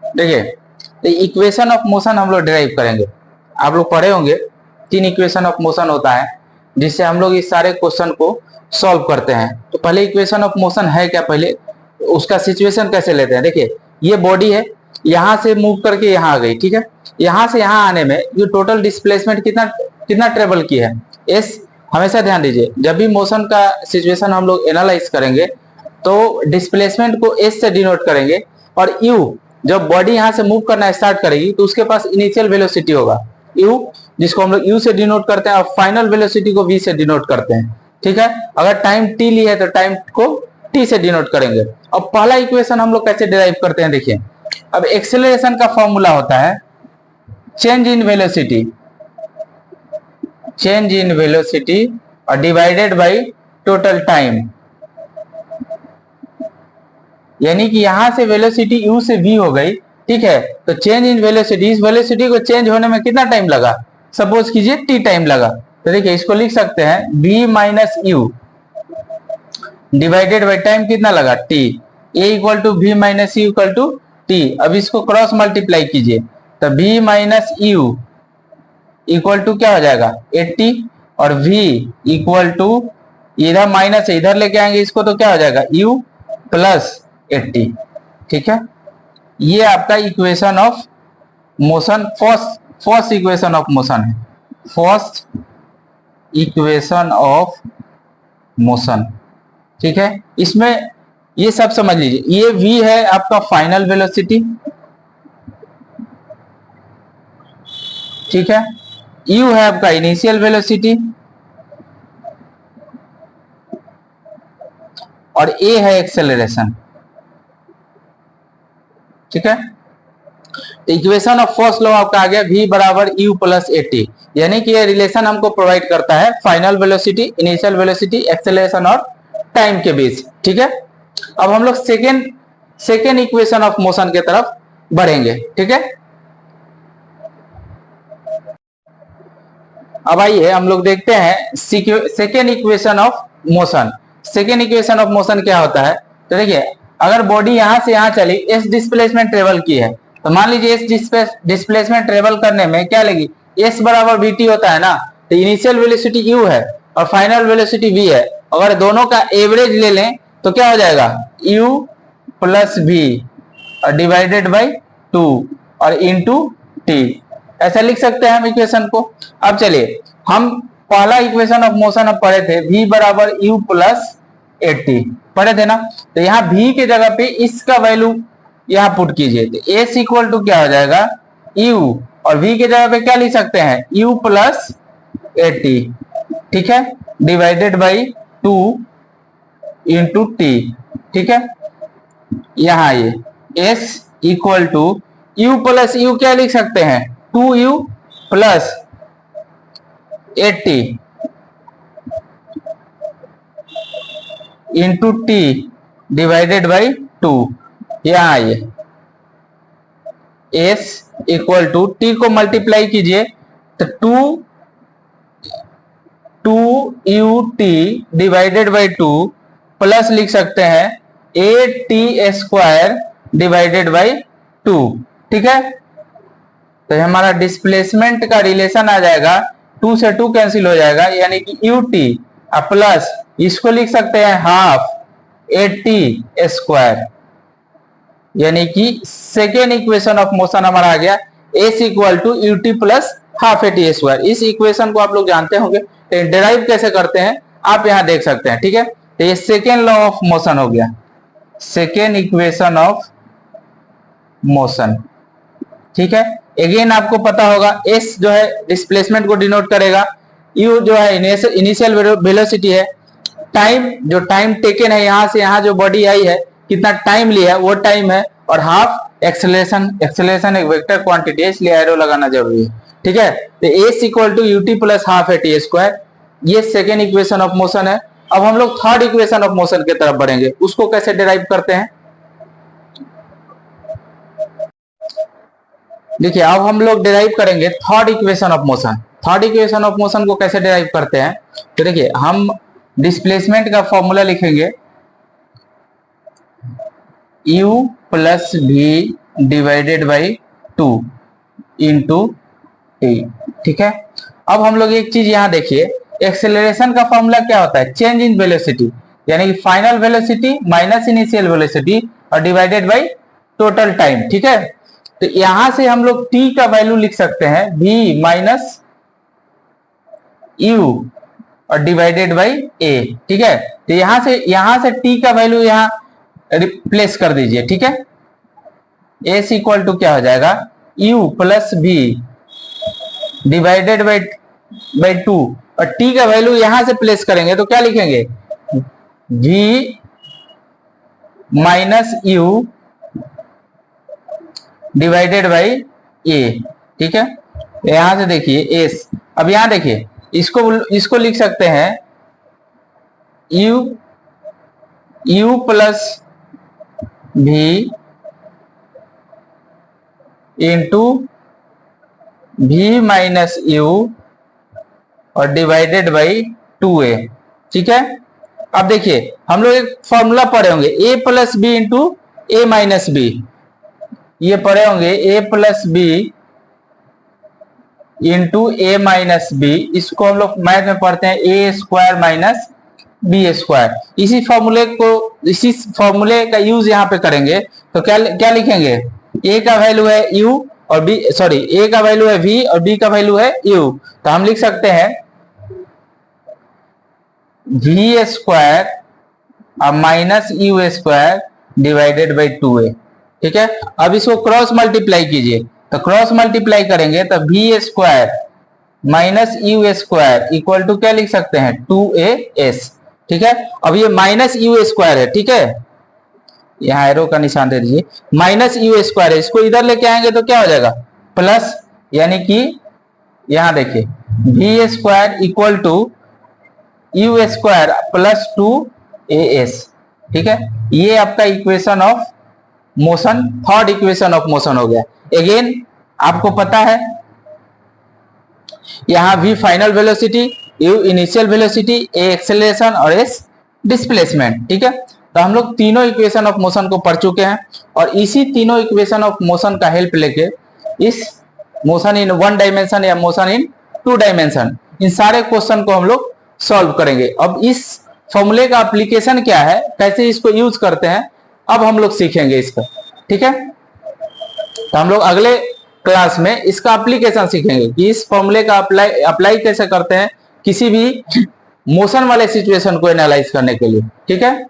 देखिए equation of motion हम लोग डिराइव करेंगे। आप लोग पढ़े होंगे 3 इक्वेशन ऑफ मोशन होता है जिससे हम लोग इस सारे क्वेश्चन को सॉल्व करते हैं। तो पहले इक्वेशन ऑफ मोशन है क्या, पहले उसका सिचुएशन कैसे लेते हैं। देखिए ये बॉडी है, यहां से मूव करके यहां आ गई, ठीक है। यहां से यहां आने में जो टोटल डिस्प्लेसमेंट कितना कितना ट्रेवल की है, एस। हमेशा ध्यान दीजिए जब भी मोशन का सिचुएशन हम लोग एनालाइज करेंगे तो डिस्प्लेसमेंट को एस से डिनोट करेंगे, और यू जब बॉडी यहां से मूव करना स्टार्ट करेगी तो उसके पास इनिशियल वेलोसिटी होगा यू, जिसको हम लोग यू से डिनोट करते हैं, और फाइनल वेलोसिटी को वी से डिनोट करते हैं, ठीक है। अगर टाइम टी ली है तो टाइम को टी से डिनोट करेंगे। अब पहला इक्वेशन हम लोग कैसे डिराइव करते हैं, देखिए। अब एक्सेलरेशन का फॉर्मूला होता है change in velocity, change in velocity और डिवाइडेड बाय टोटल टाइम। यानी कि यहां से वेलोसिटी यू से वी हो गई, ठीक है। तो चेंज इन वेलोसिटी, इस वेलोसिटी को चेंज होने में कितना टाइम लगा, सपोज कीजिए टी टाइम लगा। तो देखिए इसको लिख सकते हैं v minus u divided by time कितना लगा t, a equal to v minus u equal to t. अब इसको क्रॉस मल्टीप्लाई कीजिए तो v minus u equal to क्या हो जाएगा 80, और v इक्वल टू इधर माइनस इधर लेके आएंगे इसको तो क्या हो जाएगा u प्लस 80, ठीक है। ये आपका equation of motion, first equation of motion है, फर्स्ट इक्वेशन ऑफ मोशन, ठीक है। इसमें ये सब समझ लीजिए, ये v है आपका फाइनल वेलोसिटी, ठीक है। u है आपका इनिशियल वेलोसिटी, और a है एक्सेलरेशन, ठीक है। इक्वेशन ऑफ फर्स्ट लॉ आपका आ गया v बराबर u प्लस 80, यानी कि ये रिलेशन हमको प्रोवाइड करता है final velocity, initial velocity, acceleration और टाइम के बीच, ठीक है। अब हम लोग सेकेंड इक्वेशन ऑफ मोशन के तरफ बढ़ेंगे, ठीक है। अब आइए हम लोग देखते हैं second equation of motion. Second equation of motion क्या होता है, तो देखिए अगर बॉडी यहां से यहां चली, एस डिस्प्लेसमेंट ट्रेवल की है, तो मान लीजिए एस डिस्प्लेसमेंट ट्रेवल करने में क्या लगी, एस बराबर वीटी होता है ना। तो इनिशियल वेलोसिटी यू है और फाइनल वेलोसिटी वी है, अगर दोनों का एवरेज ले लें तो क्या हो जाएगा यू प्लस वी और डिवाइडेड बाई 2 और इनटू टी, ऐसा लिख सकते हैं हम इक्वेशन को। अब चलिए हम पहला इक्वेशन ऑफ मोशन अब पढ़े थे v बराबर u प्लस 80 पढ़े थे ना। तो यहाँ v के जगह पे इसका वैल्यू यहाँ पुट कीजिए, तो s इक्वल टू क्या हो जाएगा u, और v के जगह पे क्या लिख सकते हैं u प्लस 80, ठीक है, डिवाइडेड बाई 2 इंटू टी, ठीक है। यहाँ ये s equal to u plus u क्या लिख सकते हैं 2u plus 80 into t divided by 2। यहाँ आइए s इक्वल टू टी को मल्टीप्लाई कीजिए तो 2ut डिवाइडेड बाई 2 प्लस लिख सकते हैं 8t स्क्वायर डिवाइडेड बाई 2, ठीक है। तो हमारा डिस्प्लेसमेंट का रिलेशन आ जाएगा 2 से 2 कैंसिल हो जाएगा, यानी कि ut प्लस इसको लिख सकते हैं हाफ 80 स्क्वायर, यानी कि सेकेंड इक्वेशन ऑफ मोशन हमारा आ गया s equal to ut plus half 80 square. इस इक्वेशन को आप लोग जानते होंगे, डिराइव कैसे करते हैं आप यहां देख सकते हैं, ठीक है। तो ये सेकेंड लॉ ऑफ मोशन हो गया, सेकेंड इक्वेशन ऑफ मोशन, ठीक है। अगेन आपको पता होगा s जो है डिस्प्लेसमेंट को डिनोट करेगा, u जो है इनिशियल वेलोसिटी है, टाइम जो टाइम टेकन है यहां से यहां जो बॉडी आई है कितना टाइम लिया वो टाइम है, और हाफ एक्सेलरेशन, एक्सेलरेशन एक वेक्टर क्वांटिटी है इसलिए एरो लगाना जरूरी है, ठीक है। तो s equal to u t plus half 80 square, ये सेकेंड इक्वेशन ऑफ मोशन है। अब हम लोग थर्ड इक्वेशन ऑफ मोशन की तरफ बढ़ेंगे, उसको कैसे डिराइव करते हैं। देखिए अब हम लोग डिराइव करेंगे third equation of motion. Third equation of motion को कैसे डिराइव करते हैं, तो देखिए हम डिस्प्लेसमेंट का फॉर्मूला लिखेंगे u plus v divided by 2 into t. ठीक है, अब हम लोग एक चीज यहां देखिए, एक्सेलरेशन का फॉर्मूला क्या होता है, चेंज इन वेलोसिटी, यानी कि final velocity minus initial velocity और डिवाइडेड बाई टोटल टाइम। ठीक है, तो यहां से हम लोग t का वैल्यू लिख सकते हैं v माइनस u और डिवाइडेड बाई a। ठीक है, तो यहां से t का वैल्यू यहां रिप्लेस कर दीजिए। ठीक है, s इक्वल टू क्या हो जाएगा, u plus v divided by 2 और t का वैल्यू यहां से प्लेस करेंगे तो क्या लिखेंगे, v minus u divided by a। ठीक है, यहां से देखिए s, अब यहां देखिए इसको लिख सकते हैं u plus v into v minus u और डिवाइडेड बाई 2a। ठीक है, अब देखिए हम लोग एक फॉर्मूला पढ़े होंगे a plus b into a minus b, ये पढ़े होंगे a plus b into a minus b, इसको हम लोग मैथ में पढ़ते हैं a square minus b square. इसी फॉर्मूले का यूज यहाँ पे करेंगे तो क्या लिखेंगे, a का वैल्यू है u और b, सॉरी a का वैल्यू है v और b का वैल्यू है u, तो हम लिख सकते हैं v स्क्वायर और minus u square divided by 2a। ठीक है, अब इसको क्रॉस मल्टीप्लाई कीजिए, तो क्रॉस मल्टीप्लाई करेंगे तो v square minus u square equal to क्या लिख सकते हैं, 2as। ठीक है, अब ये माइनस u स्क्वायर है, ठीक है, यहाँ एरो का निशान दे दीजिए, माइनस u स्क्वायर है, इसको इधर लेके आएंगे तो क्या हो जाएगा, प्लस, यानी कि यहाँ देखिए v square equal to u square plus 2as। ठीक है, ये आपका equation of motion, third equation of motion हो गया। अगेन आपको पता है यहां v final velocity, u initial velocity, a acceleration और s डिस्प्लेसमेंट। ठीक है, तो हम लोग तीनों इक्वेशन ऑफ मोशन को पढ़ चुके हैं और इसी तीनों इक्वेशन ऑफ मोशन का हेल्प लेके इस मोशन इन 1 डायमेंशन या मोशन इन 2 डायमेंशन, इन सारे क्वेश्चन को हम लोग सॉल्व करेंगे। अब इस फॉर्मूले का एप्लीकेशन क्या है, कैसे इसको यूज करते हैं, अब हम लोग सीखेंगे इसका। ठीक है, तो हम लोग अगले क्लास में इसका एप्लीकेशन सीखेंगे कि इस फॉर्मूले का अप्लाई कैसे करते हैं किसी भी मोशन वाले सिचुएशन को एनालाइज करने के लिए। ठीक है।